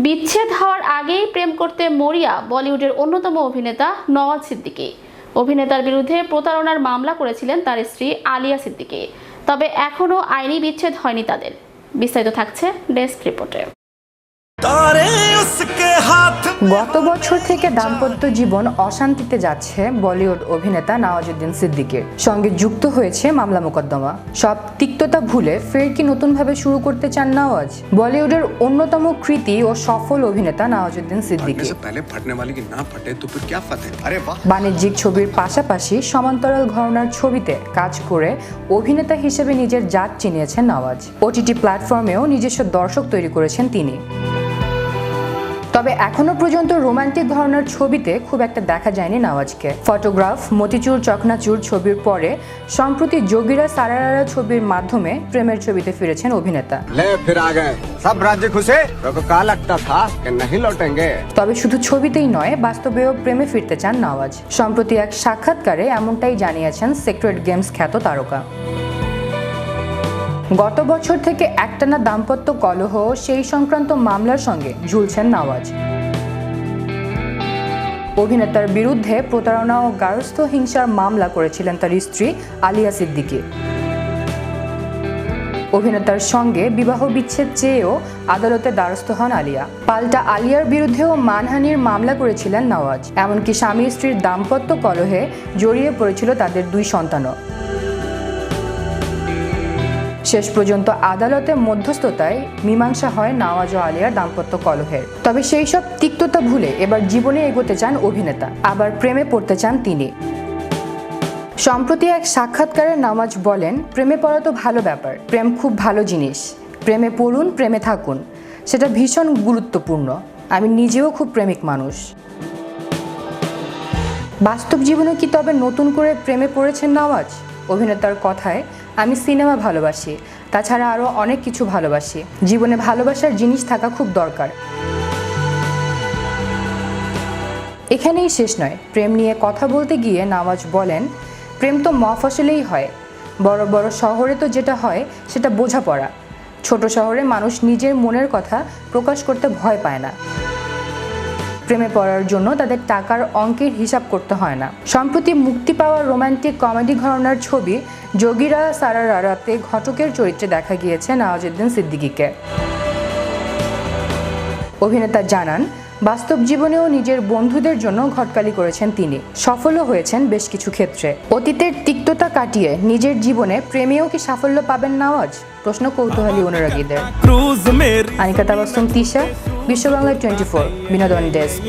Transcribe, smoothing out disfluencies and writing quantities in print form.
বিচ্ছেদ হওয়ার আগেই প্রেম করতে মরিয়া বলিউডের অন্যতম অভিনেতা নওয়াজ সিদ্দিকী। অভিনেতার বিরুদ্ধে প্রতারণার মামলা করেছিলেন তার স্ত্রী আলিয়া সিদ্দিকী। তবে এখনও আইনি বিচ্ছেদ হয়নি তাদের। বিস্তারিত থাকছে ডেস্ক রিপোর্টে। গত বছর থেকে দাম্পত্য জীবন অশান্তিতে যাচ্ছে বলিউড অভিনেতা নওয়াজুদ্দিন সিদ্দিকীর সঙ্গে যুক্ত হয়েছে মামলা মোকদ্দমা। সব তিক্ততা ভুলে ফের কি নতুনভাবে শুরু করতে চান নওয়াজ? বলিউডের অন্যতম কৃতি ও সফল অভিনেতা নওয়াজুদ্দিন সিদ্দিকী বাণিজ্যিক ছবির পাশাপাশি সমান্তরাল ঘরানার ছবিতে কাজ করে অভিনেতা হিসেবে নিজের জাত চিনিয়েছেন নওয়াজ। ওটিটি প্ল্যাটফর্মেও নিজস্ব দর্শক তৈরি করেছেন তিনি। তবে এখনো পর্যন্ত রোমান্টিক ধরনের ছবিতে খুব একটা দেখা যায়নি নওয়াজকে। ফটোগ্রাফ, মতিচুর চকনাচুর ছবির পরে সম্প্রতি যোগীরা সারারা ছবির মাধ্যমে প্রেমের ছবিতে ফিরেছেন অভিনেতা। তবে শুধু ছবিতেই নয়, বাস্তবেও প্রেমে ফিরতে চান নওয়াজ। সম্প্রতি এক সাক্ষাৎকারে এমনটাই জানিয়েছেন সিক্রেট গেমস খ্যাত তারকা। গত বছর থেকে একটানা দাম্পত্য কলহ সেই সংক্রান্ত মামলার সঙ্গে ঝুলছেন নওয়াজ। অভিনেতার বিরুদ্ধে প্রতারণা ও গার্হস্থ্য হিংসার মামলা করেছিলেন তার স্ত্রী আলিয়া সিদ্দিকী। অভিনেতার সঙ্গে বিবাহ বিচ্ছেদ চেয়েও আদালতে দ্বারস্থ হন আলিয়া। পাল্টা আলিয়ার বিরুদ্ধেও মানহানির মামলা করেছিলেন নওয়াজ। এমনকি স্বামী স্ত্রীর দাম্পত্য কলহে জড়িয়ে পড়েছিল তাদের 2 সন্তানও। শেষ পর্যন্ত আদালতে মধ্যস্থতায় মীমাংসা হয় নওয়াজ ও আলিয়ার দাম্পত্য কলহের। তবে সেই সব তিক্ততা ভুলে এবার জীবনে এগোতে চান অভিনেতা, আবার প্রেমে পড়তে চান তিনি। সম্প্রতি এক সাক্ষাৎকারে নওয়াজ বলেন, প্রেমে পড়া তো ভালো ব্যাপার, প্রেম খুব ভালো জিনিস, প্রেমে পড়ুন, প্রেমে থাকুন, সেটা ভীষণ গুরুত্বপূর্ণ। আমি নিজেও খুব প্রেমিক মানুষ। বাস্তব জীবনে কি তবে নতুন করে প্রেমে পড়েছেন নওয়াজ? অভিনেতার কথায়, আমি সিনেমা ভালোবাসি, তাছাড়া আরও অনেক কিছু ভালোবাসি। জীবনে ভালোবাসার জিনিস থাকা খুব দরকার। এখানেই শেষ নয়। প্রেম নিয়ে কথা বলতে গিয়ে নওয়াজ বলেন, প্রেম তো মফস্বলেই হয়, বড় বড় শহরে তো যেটা হয় সেটা বোঝাপড়া। ছোট শহরে মানুষ নিজের মনের কথা প্রকাশ করতে ভয় পায় না। প্রেমে পড়ার জন্য তাদের টাকার অঙ্কের হিসাব করতে হয় না। সম্প্রতি মুক্তি পাওয়া রোমান্টিক কমেডি ঘরানার ছবি যোগীরা সারারাতে ঘটকের চরিত্রে দেখা গিয়েছে নওয়াজুদ্দিন সিদ্দিকীকে। অভিনেতা জানান, বাস্তব জীবনেও নিজের বন্ধুদের জন্য ঘটকালি করেছেন তিনি। সফলও হয়েছেন বেশ কিছু ক্ষেত্রে। অতীতের তিক্ততা কাটিয়ে নিজের জীবনে প্রেমেও কি সাফল্য পাবেন নওয়াজ? প্রশ্ন কৌতূহলী অনুরাগীদের। আনিকা তাবাসসুম, তিশা, বিশ্ব বাংলা 24, বিনোদন ডেস্ক।